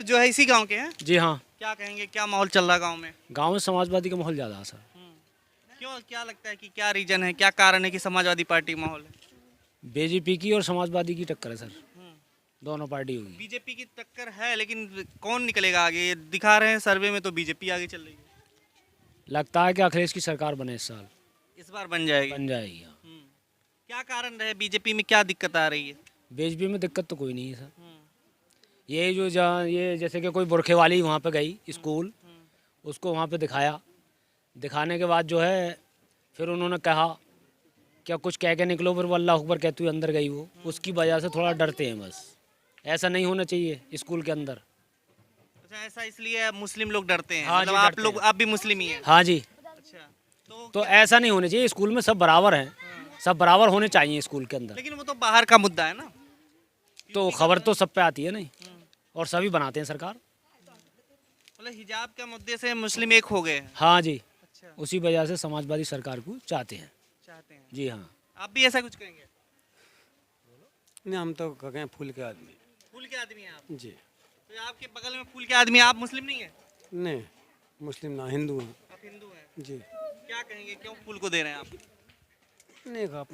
जो है इसी गांव के हैं? जी हाँ। क्या कहेंगे, क्या माहौल चल रहा है गांव में? गांव में समाजवादी का माहौल ज़्यादा है सर। क्यों, क्या लगता है कि क्या रीजन है, क्या कारण है कि समाजवादी पार्टी माहौल है? बीजेपी की और समाजवादी की टक्कर है सर, दोनों पार्टी होगी। बीजेपी की टक्कर है, लेकिन कौन निकलेगा आगे? ये दिखा रहे हैं सर्वे में तो बीजेपी आगे चल रही है। लगता है कि अखिलेश की सरकार बने इस साल, इस बार बन जाएगी। बन जाएगी। हाँ। क्या कारण रहे, बीजेपी में क्या दिक्कत आ रही है? बीजेपी में दिक्कत तो कोई नहीं है सर। ये जो जहाँ ये जैसे कि कोई बुरखे वाली वहाँ पे गई स्कूल, उसको वहाँ पे दिखाया, दिखाने के बाद जो है फिर उन्होंने कहा क्या कुछ कह के निकलो, फिर वो अल्लाह अकबर कहते हुए अंदर गई, वो उसकी वजह से थोड़ा डरते हैं बस। ऐसा नहीं होना चाहिए स्कूल के अंदर। अच्छा, ऐसा इसलिए मुस्लिम लोग डरते हैं? हाँ मतलब जी, आप डरते लोग, हैं। आप भी मुस्लिम ही हैं? हाँ जी। अच्छा, तो ऐसा नहीं होना चाहिए, स्कूल में सब बराबर हैं, सब बराबर होने चाहिए स्कूल के अंदर। लेकिन वो तो बाहर का मुद्दा है ना। तो खबर तो सब पे आती है नहीं, और सभी बनाते हैं सरकार। मतलब हिजाब के मुद्दे से मुस्लिम एक हो गए हैं। हाँ जी, अच्छा, उसी वजह से समाजवादी सरकार को चाहते हैं। चाहते हैं। जी हाँ। आप भी ऐसा कुछ करेंगे? नहीं, हम तो कहें फूल के आदमी। फूल के आदमी हैं आप? जी। तो आपके बगल में फूल के आदमी, आप मुस्लिम नहीं है? नहीं, मुस्लिम ना, हिंदू हैं। आप हिंदू हैं। जी। क्या कहेंगे, क्यों फूल को दे रहे हैं आप? नहीं कहा,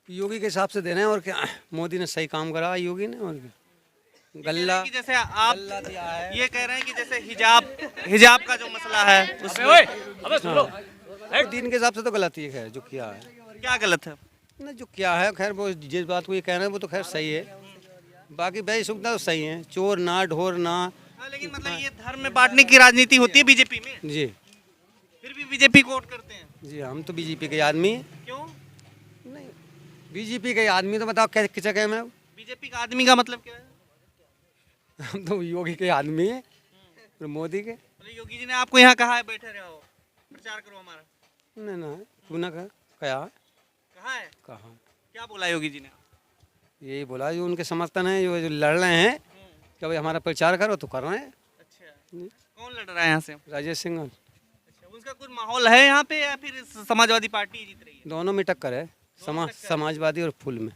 योगी के हिसाब से दे रहे हैं और क्या, मोदी ने सही काम करा योगी ने, और क्या गल्ला कि जैसे आप गल्ला दिया है। ये कह रहे हैं कि जैसे हिजाब का जो मसला है उसमें दीन के हिसाब से तो गलत ही है, खैर जो किया है। क्या गलत है? ना जो किया है, खैर वो जिस बात को ये कह रहे हैं वो तो खैर सही है, बाकी भाई सुविधा तो सही है, चोर ना ढोर ना। हाँ, लेकिन मतलब ये धर्म में बांटने की राजनीति होती है बीजेपी में, जी फिर भी बीजेपी को वोट करते हैं। जी, हम तो बीजेपी के आदमी हैं। क्यों? नहीं, बीजेपी के आदमी तो बताओ किसे कहे मैं? बीजेपी का आदमी का मतलब क्या है? हम तो योगी के आदमी हैं और मोदी के। मतलब योगी जी ने आपको यहाँ कहा है बैठे रहो, प्रचार करो हमारा? नहीं ना, तू ना कहा कहा है? कहा क्या बोला योगी जी ने? यही बोला जो उनके समर्थन है, जो लड़ रहे हैं कि भाई हमारा प्रचार करो, तो कर रहे हैं। अच्छा, कौन लड़ रहा है यहाँ से? राजेश सिंह अच्छा, उसका कुछ माहौल है यहाँ पे या फिर समाजवादी पार्टी जीत रही है? दोनों में टक्कर है, समाजवादी और फूल में।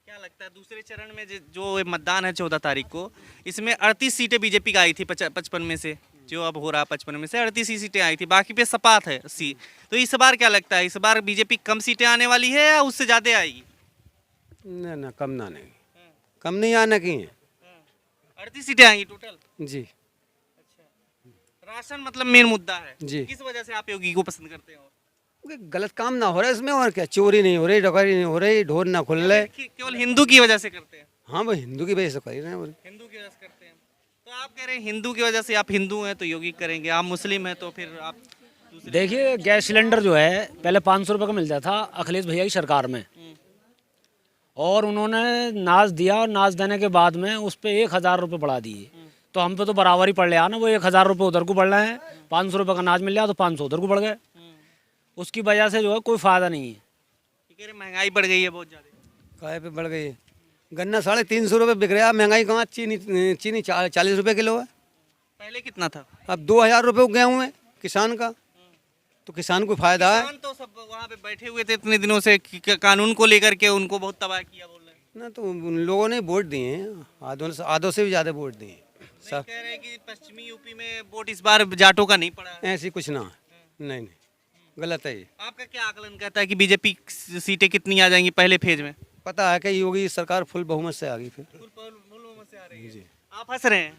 क्या लगता है दूसरे चरण में जो ये मतदान है 14 तारीख को, इसमें 38 सीटें बीजेपी का आई थी 55 में से, जो अब हो रहा 55 में से 38 ही सीटें आई थी, बाकी पे सपात है 80। तो इस बार क्या लगता है, इस बार बीजेपी कम सीटें आने वाली है या उससे ज़्यादा आएगी? ना ना, कम ना नहीं, कम नहीं आने की है। 38 सीटें आएंगी टोटल? जी राशन मतलब मेन मुद्दा है जी। किस वजह से आप योगी को पसंद करते हो? क्योंकि गलत काम ना हो रहा है इसमें, और क्या, चोरी नहीं हो रही, डकैती नहीं हो रही, ढोर ना खुल रहे। केवल हिंदू की वजह से करते हैं? हाँ, वो हिंदू की वजह से कर रहे हैं। हिंदू की वजह से करते हैं। तो आप कह रहे हैं हिंदू की वजह से, आप हिंदू हैं तो योगी करेंगे, आप मुस्लिम हैं तो फिर आप देखिए, गैस सिलेंडर जो है पहले 500 रुपये का मिलता था अखिलेश भैया की सरकार में, और उन्होंने नाज दिया, और नाज देने के बाद में उस पर 1000 रुपये बढ़ा दिए। तो हम पे तो बराबर ही पड़ रहा ना, वो 1000 रुपये उधर को बढ़ रहे हैं, 500 रुपये का नाज मिल रहा तो 500 उधर को बढ़ गए। उसकी वजह से जो है कोई फ़ायदा नहीं है। कह रहे महंगाई बढ़ गई है बहुत ज़्यादा। काय पे बढ़ गई है, गन्ना 350 रुपये बिक रहा है, महंगाई कहाँ, चीनी 40 रुपये किलो है। पहले कितना था? अब 2000 रुपये गेहूँ है किसान का, तो किसान को फायदा है किसान तो सब वहाँ पे बैठे हुए थे इतने दिनों से कानून को लेकर के, उनको बहुत तबाह किया बोल रहे हैं ना। तो उन लोगों ने वोट दिए हैं, आधों से भी ज़्यादा वोट दिए हैं। नहीं, कह रहे हैं कि पश्चिमी यूपी में वोट इस बार जाटों का नहीं पड़ा है। ऐसी कुछ ना, नहीं, गलत है ये। आपका क्या आकलन कहता है कि बीजेपी सीटें कितनी आ जाएंगी पहले फेज में? पता है कि योगी सरकार फुल बहुमत से आ गई फिर। फुल बहुमत से आ रही है। जी। आप हंस रहे हैं?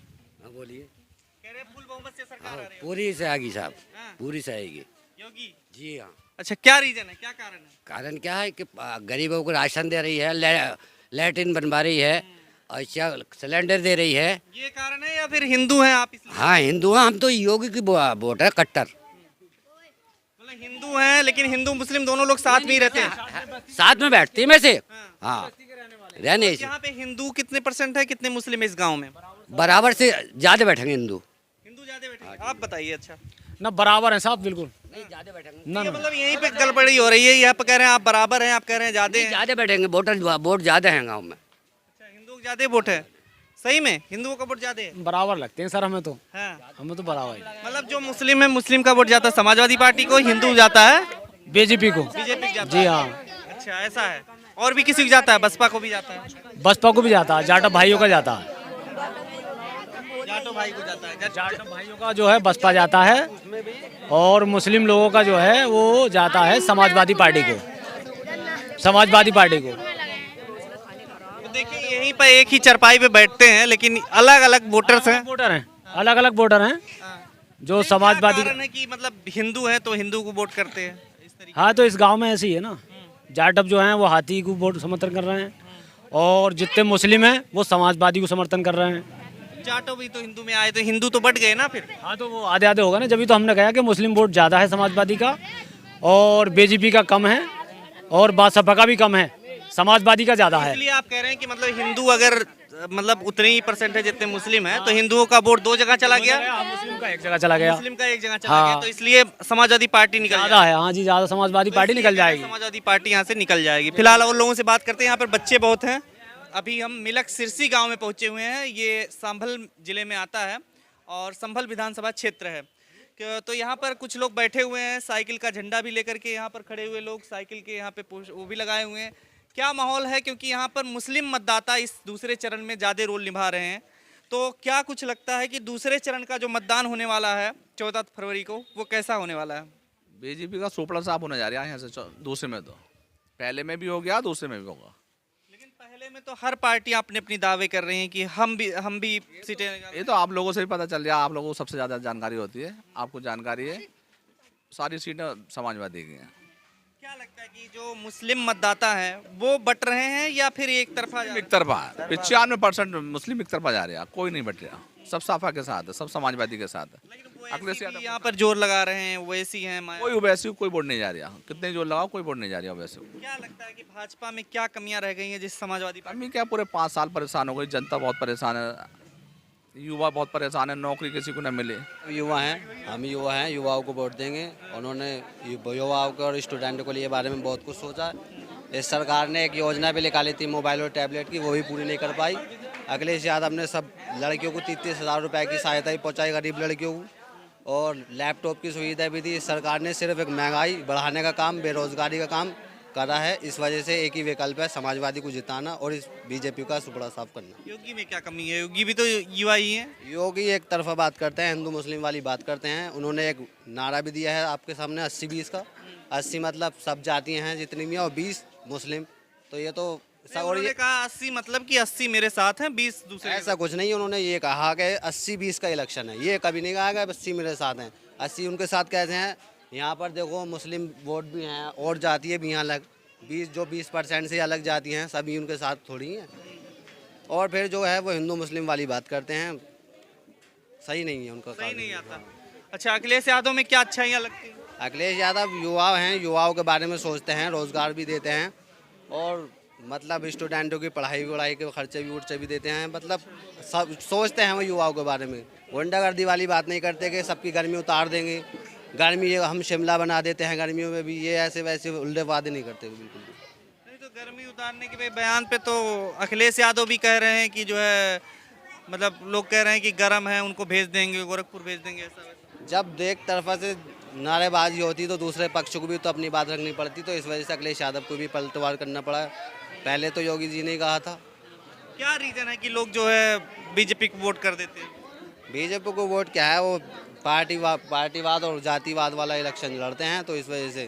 बोलिए। कह रहे हैं फुल बहुमत से सरकार आ रही है। पूरी से आएगी साहब, हाँ। पूरी से आएगी। योगी? जी हाँ। अच्छा, क्या रीजन है, क्या कारण है? कारण क्या है कि गरीबों को राशन दे रही है, लैट्रिन बनवा रही है, और सिलेंडर दे रही है। ये कारण है या फिर हिंदू हैं आप इसलिए? हाँ, हिंदू हैं हम तो, योगी की वोट है कट्टर। मतलब हिंदू हैं, लेकिन हिंदू मुस्लिम दोनों लोग साथ में ही रहते हैं? साथ में बैठती है में से। हाँ, रहने से यहाँ पे हिंदू कितने परसेंट है, कितने मुस्लिम है इस गांव में? बराबर से ज़्यादा बैठेंगे हिंदू। हिंदू ज्यादा बैठे? आप बताइए। अच्छा, ना बराबर है साहब, बिल्कुल ज़्यादा बैठेंगे, ना ये ना। मतलब यहीं पे गड़बड़ी हो रही है, यहाँ पे कह रहे हैं आप बराबर हैं, आप कह रहे हैं ज्यादा हैं। ज़्यादा बैठेंगे, वोट ज़्यादा हैं गाँव में। अच्छा, हिंदू ज्यादा वोट है? सही में हिंदुओं का वोट ज्यादा है? बराबर लगते हैं सर हमें तो, हाँ। हमें तो बराबर ही। मतलब जो मुस्लिम है, मुस्लिम का वोट जाता है समाजवादी पार्टी को, हिंदू जाता है बीजेपी को। बीजेपी जाता जी है। हाँ। अच्छा, ऐसा है। और भी किसी को जाता है? बसपा को भी जाता है? बसपा को भी जाता है, जाटा भाइयों का जाता है। जाटो भाई को जाता है जाट भाइयों का जो है बसपा जाता है और मुस्लिम लोगों का जो है वो जाता है समाजवादी पार्टी को, समाजवादी पार्टी को। तो देखिए यहीं पर एक ही चरपाई पे बैठते हैं लेकिन अलग अलग वोटर्स हैं। वोटर हैं, अलग अलग वोटर हैं जो समाजवादी। कारण है कि मतलब हिंदू है तो हिंदू को वोट करते हैं इस तरीके। हाँ, तो इस गांव में ऐसे ही है ना, जाटव जो हैं वो हाथी को वोट समर्थन कर रहे हैं और जितने मुस्लिम हैं वो समाजवादी को समर्थन कर रहे हैं। जाटो भी तो हिंदू में आए तो हिंदू तो बढ़ गए ना फिर। हाँ, तो वो आधे आधे होगा ना, जब तो हमने कहा कि मुस्लिम वोट ज़्यादा है समाजवादी का और बीजेपी का कम है और बसपा का भी कम है, समाजवादी का ज़्यादा है। इसलिए आप कह रहे हैं कि मतलब हिंदू अगर मतलब उतने ही परसेंट है जितने मुस्लिम हैं तो हिंदुओं का वोट दो जगह चला गया, मुस्लिम का एक जगह चला गया, मुस्लिम का एक जगह चला गया, तो इसलिए समाजवादी पार्टी निकल ज़्यादा है। हाँ जी, ज़्यादा समाजवादी पार्टी निकल जाएगी, समाजवादी पार्टी यहाँ से निकल जाएगी। फिलहाल और लोगों से बात करते हैं, यहाँ पर बच्चे बहुत हैं। अभी हम मिलक सिरसी गांव में पहुंचे हुए हैं, ये संभल जिले में आता है और संभल विधानसभा क्षेत्र है। तो यहाँ पर कुछ लोग बैठे हुए हैं, साइकिल का झंडा भी लेकर के यहाँ पर खड़े हुए लोग, साइकिल के यहाँ पे वो भी लगाए हुए हैं। क्या माहौल है, क्योंकि यहाँ पर मुस्लिम मतदाता इस दूसरे चरण में ज़्यादा रोल निभा रहे हैं, तो क्या कुछ लगता है कि दूसरे चरण का जो मतदान होने वाला है 14 फरवरी को वो कैसा होने वाला है? बीजेपी का सुपड़ा साफ होने जा रहा है यहाँ से दूसरे में, तो पहले में भी हो गया, दूसरे में भी होगा। लेकिन पहले में तो हर पार्टी अपने अपनी दावे कर रही हैं कि हम भी सीटें। ये तो आप लोगों से भी पता चल रहा है, आप लोगों को सबसे ज़्यादा जानकारी होती है, आपको जानकारी है, सारी सीटें समाजवादी की हैं। क्या लगता है कि जो मुस्लिम मतदाता हैं वो बट रहे हैं या फिर एक तरफा एक तरफा 95% मुस्लिम एक तरफा जा रहे हैं, कोई नहीं बट रहा, सब साफा के साथ है, सब समाजवादी के साथ है। अखिलेश यादव यहाँ पर जोर लगा रहे हैं, ओवैसी हैं, कोई ओवैसी कोई वोट नहीं जा रहा, कितने जोर लगाओ कोई वोट नहीं जा रहा ओवैसी। क्या लगता है कि भाजपा में क्या कमियां रह गई हैं जिस समाजवादी पार्टी? अभी क्या पूरे 5 साल परेशान हो गई जनता, बहुत परेशान है, युवा बहुत परेशान है, नौकरी किसी को न मिले। युवा हैं, हम युवा हैं, युवाओं को वोट देंगे। उन्होंने युवाओं को और स्टूडेंटों के लिए बारे में बहुत कुछ सोचा। इस सरकार ने एक योजना भी निकाली थी मोबाइल और टैबलेट की, वो भी पूरी नहीं कर पाई। अखिलेश यादव ने सब लड़कियों को 30-30 हज़ार रुपये की सहायता भी पहुँचाई गरीब लड़कियों को और लैपटॉप की सुविधा भी दी। इस सरकार ने सिर्फ एक महंगाई बढ़ाने का काम, बेरोजगारी का काम करा है। इस वजह से एक ही विकल्प है, समाजवादी को जिताना और इस बीजेपी का सुपड़ा साफ करना। योगी में क्या कमी है? योगी भी तो युवा ही है। योगी एक तरफा बात करते हैं, हिंदू मुस्लिम वाली बात करते हैं। उन्होंने एक नारा भी दिया है आपके सामने 80-20 का। 80 मतलब सब जातियां हैं जितनी भी हैं और 20 मुस्लिम, तो ये तो और ये कहा 80 मतलब कि 80 मेरे साथ हैं 20 दूसरे। ऐसा कुछ नहीं, उन्होंने ये कहा कि 80-20 का इलेक्शन है, ये कभी नहीं कहा कि 80 मेरे साथ हैं। 80 उनके साथ कैसे हैं? यहाँ पर देखो मुस्लिम वोट भी हैं और जातियाँ भी हैं अलग, 20% से अलग जाती हैं, सभी उनके साथ थोड़ी हैं। और फिर जो है वो हिंदू मुस्लिम वाली बात करते हैं, सही नहीं है उनका, सही नहीं आता। अच्छा, अखिलेश यादव में क्या अच्छाइयाँ लगती हैं? अखिलेश यादव युवा हैं, युवाओं के बारे में सोचते हैं, रोजगार भी देते हैं और मतलब स्टूडेंटों की पढ़ाई के खर्चे भी देते हैं। मतलब सब सोचते हैं वो युवाओं के बारे में। गुंडागर्दी वाली बात नहीं करते कि सबकी गर्मी उतार देंगे, गर्मी ये हम शिमला बना देते हैं गर्मियों में भी, ये ऐसे वैसे उल्टे वादे नहीं करते बिल्कुल भी। नहीं तो गर्मी उतारने के बयान पे तो अखिलेश यादव भी कह रहे हैं कि जो है मतलब लोग कह रहे हैं कि गर्म है उनको भेज देंगे, गोरखपुर भेज देंगे, ऐसा वैसा। जब एक तरफा से नारेबाजी होती तो दूसरे पक्ष को भी तो अपनी बात रखनी पड़ती, तो इस वजह से अखिलेश यादव को भी पलटवार करना पड़ा। पहले तो योगी जी ने कहा था। क्या रीजन है कि लोग जो है बीजेपी को वोट कर देते हैं? बीजेपी को वोट क्या है, वो पार्टीवाद और जातिवाद वाला इलेक्शन लड़ते हैं, तो इस वजह से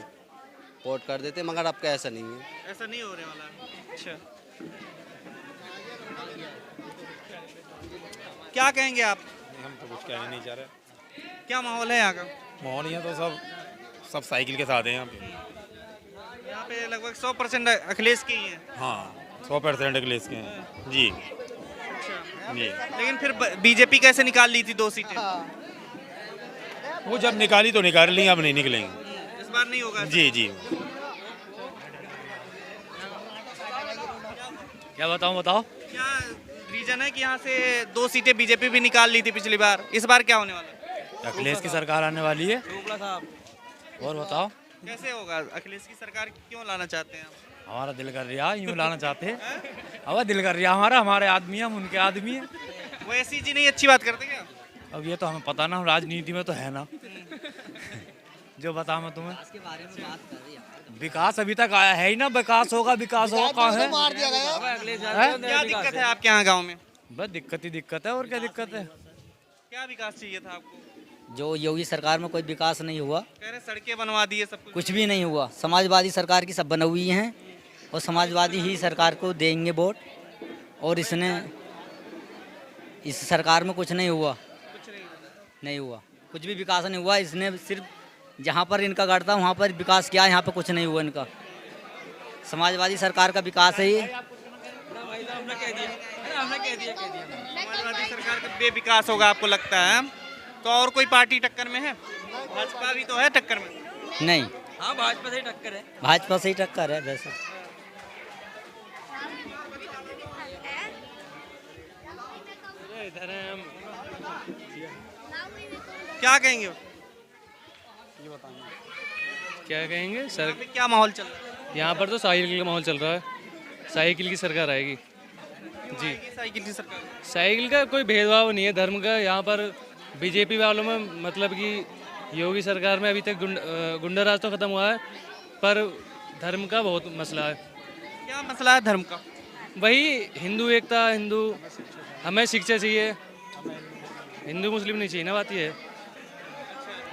वोट कर देते हैं। मगर अब का ऐसा नहीं है, ऐसा नहीं होने वाला। अच्छा, क्या कहेंगे आप? हम तो कुछ कहना नहीं चाह रहे। क्या माहौल है यहाँ का? माहौल यहाँ तो सब साइकिल के साथ हैं यहाँ पे। यहाँ पे लगभग 100% अखिलेश के ही हैं। हाँ, 100% अखिलेश के हैं जी। जी, लेकिन फिर बीजेपी कैसे निकाल ली थी 2 सीटें? वो जब निकाली तो निकाल ली, अब नहीं निकलेंगे इस बार नहीं होगा। जी जी। क्या बताओ क्या रीजन है कि यहाँ से 2 सीटें बीजेपी भी निकाल ली थी पिछली बार, इस बार क्या होने वाला है? अखिलेश की सरकार आने वाली है। और बताओ कैसे होगा? अखिलेश की सरकार क्यों लाना चाहते हैं आप? हमारा दिल कर रहा है, यूँ लाना चाहते हैं। हमारा दिल कर रहा है, हमारे आदमी हैं, हम उनके आदमी हैं। वो ऐसी जी नहीं अच्छी बात करते क्या? अब ये तो हमें पता ना, हम राजनीति में तो है ना। जो बताऊं मैं तुम्हें, विकास अभी तक आया है ही ना। विकास होगा कहाँ है? क्या दिक्कत है आपके यहाँ गाँव में? बस दिक्कत ही दिक्कत है, और क्या दिक्कत है? क्या विकास चाहिए था आपको? जो योगी सरकार में कोई विकास नहीं हुआ, कह रहे सड़कें बनवा दी है, सब कुछ भी नहीं हुआ। समाजवादी सरकार की सब बनी हुई हैं और समाजवादी ही सरकार को देंगे वोट। और इस सरकार में कुछ नहीं हुआ, नहीं हुआ, कुछ भी विकास नहीं हुआ। इसने सिर्फ जहाँ पर इनका गढ़ था वहाँ पर विकास किया, यहाँ पर कुछ नहीं हुआ इनका। समाजवादी सरकार का विकास है ये। समाजवादी सरकार का बेविकास होगा आपको लगता है? तो और कोई पार्टी टक्कर में है? भाजपा भी तो है टक्कर में। नहीं, हाँ भाजपा से ही टक्कर है। भाजपा से ही टक्कर है वैसे। क्या कहेंगे? क्या कहेंगे सर? यहाँ पे क्या माहौल चल रहा है? यहाँ पर तो साइकिल का माहौल चल रहा है। साइकिल की सरकार आएगी जी। आएगी साइकिल की सरकार। साइकिल का कोई भेदभाव नहीं है धर्म का। यहाँ पर बीजेपी वालों में मतलब कि योगी सरकार में अभी तक गुंडा राज तो खत्म हुआ है, पर धर्म का बहुत मसला है। क्या मसला है धर्म का? वही हिंदू एकता, हिंदू हमें शिक्षा चाहिए, हिंदू मुस्लिम नहीं चाहिए ना, बात ये है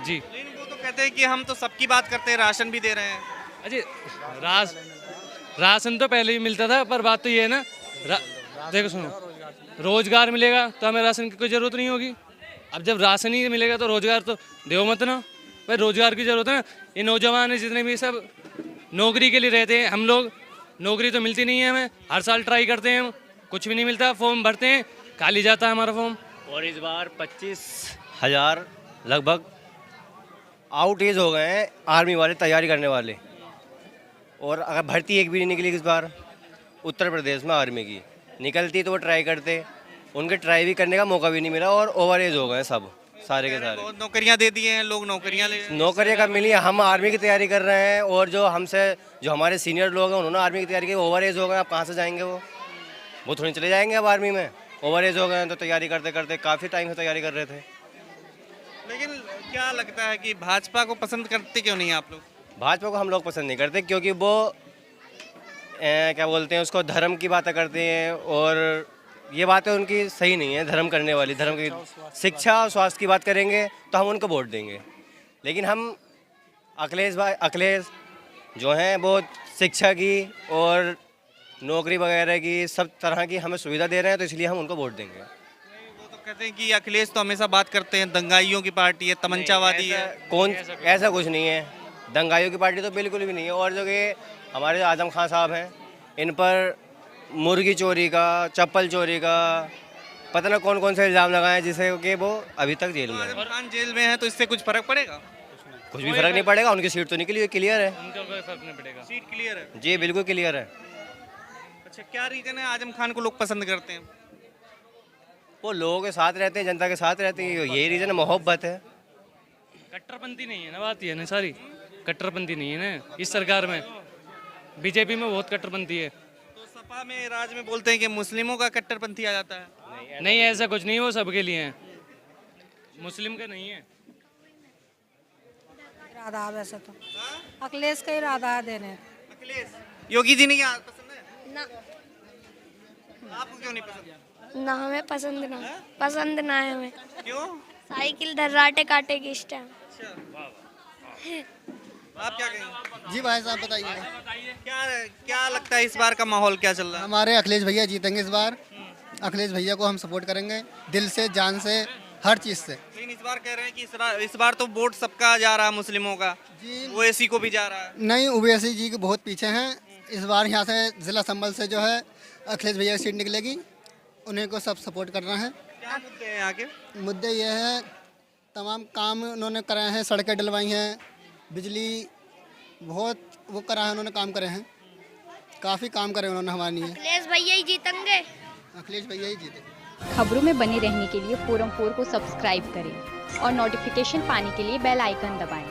जी। लेकिन वो तो कहते हैं कि हम तो सबकी बात करते हैं, राशन भी दे रहे हैं। अजय राशन तो पहले भी मिलता था, पर बात तो ये है ना, देखो सुनो, रोजगार मिलेगा तो हमें राशन की कोई ज़रूरत नहीं होगी। अब जब राशन ही मिलेगा तो रोजगार तो देव मत ना, भाई रोजगार की ज़रूरत है ना। ये नौजवान है जितने भी सब नौकरी के लिए रहते हैं, हम लोग नौकरी तो मिलती नहीं है हमें। हर साल ट्राई करते हैं हम, कुछ भी नहीं मिलता। फॉर्म भरते हैं, खाली जाता है हमारा फॉर्म। और इस बार 25,000 लगभग आउट एज हो गए हैं आर्मी वाले, तैयारी करने वाले। और अगर भर्ती एक भी नहीं निकली इस बार उत्तर प्रदेश में आर्मी की, निकलती तो वो ट्राई करते, उनके ट्राई भी करने का मौका भी नहीं मिला और ओवर एज हो गए सब सारे के सारे। बहुत नौकरियां दे दी हैं, लोग नौकरियां ले। नौकरियां कब मिली? हम आर्मी की तैयारी कर रहे हैं और जो हमारे सीनियर लोग हैं उन्होंने आर्मी की तैयारी की, ओवर एज हो गए। अब कहाँ से जाएंगे वो थोड़ी चले जाएंगे अब आर्मी में। ओवर एज हो गए हैं तो तैयारी करते करते काफ़ी टाइम से तैयारी कर रहे थे। लेकिन क्या लगता है कि भाजपा को पसंद करते क्यों नहीं आप लोग? भाजपा को हम लोग पसंद नहीं करते क्योंकि वो क्या बोलते हैं उसको, धर्म की बातें करते हैं और ये बातें उनकी सही नहीं है। धर्म करने वाली, धर्म की शिक्षा और स्वास्थ्य की बात करेंगे तो हम उनको वोट देंगे। लेकिन हम अखिलेश जो हैं वो शिक्षा की और नौकरी वगैरह की सब तरह की हमें सुविधा दे रहे हैं, तो इसलिए हम उनको वोट देंगे। वो तो कहते हैं कि अखिलेश तो हमेशा बात करते हैं, दंगाइयों की पार्टी है, तमंचावादी है। ऐसा कुछ नहीं है, दंगाइयों की पार्टी तो बिल्कुल भी नहीं है। और जो कि हमारे आजम खान साहब हैं, इन पर मुर्गी चोरी का, चप्पल चोरी का, पता ना कौन कौन से इल्ज़ाम लगाए जिससे कि वो अभी तक जेल में है। आजम खान जेल में है तो इससे कुछ फर्क पड़ेगा? कुछ भी फर्क नहीं पड़ेगा, उनकी सीट तो निकली हुई क्लियर है। उनका कोई फर्क नहीं पड़ेगा। सीट क्लियर है जी, बिल्कुल क्लियर है। अच्छा, क्या रीजन है आजम खान को लोग पसंद करते हैं? वो लोगों के साथ रहते हैं, जनता के साथ रहते हैं, यही रीज़न है, मोहब्बत है। कट्टरपंथी नहीं है ना, बात ये है ना सारी। कट्टरपंथी नहीं है ना इस सरकार में। बीजेपी में बहुत कट्टरपंथी है। तो सपा में राज में बोलते हैं कि मुस्लिमों का कट्टरपंथी आ जाता है। नहीं, ऐसा कुछ नहीं है, वो सबके लिए है, मुस्लिम का नहीं है। इरादा वैसे तो अखिलेश का इरादा है देने। अखिलेश योगी जी नहीं पसंद है ना? आपको क्यों नहीं पसंद? ना हमें पसंद ना, पसंद ना है हमें। क्यों? साइकिल दर्राटे काटे की इस टाइम। आप क्या कहेंगे? जी भाई साहब बताइए, क्या क्या लगता है इस बार का माहौल क्या चल रहा है? हमारे अखिलेश भैया जीतेंगे इस बार। अखिलेश भैया को हम सपोर्ट करेंगे दिल से, जान से, हर चीज़ से। लेकिन इस बार कह रहे हैं कि इस बार तो वोट सबका जा रहा है, मुस्लिमों का, ओवैसी को भी जा रहा है। नहीं, ओवैसी जी के बहुत पीछे हैं। इस बार यहाँ से जिला संभल से जो है अखिलेश भैया की सीट निकलेगी, उन्हीं को सब सपोर्ट करना है। क्या मुद्दे हैं यहाँ के? मुद्दे ये है, तमाम काम उन्होंने कराए हैं, सड़कें डलवाई हैं, बिजली बहुत वो करा है उन्होंने, काम करे हैं, काफ़ी काम करे उन्होंने हमारे लिए। अखिलेश भैया ही जीतेंगे। अखिलेश भैया ही जीते। खबरों में बने रहने के लिए फोरम 4 को सब्सक्राइब करें और नोटिफिकेशन पाने के लिए बेल आइकन दबाएं।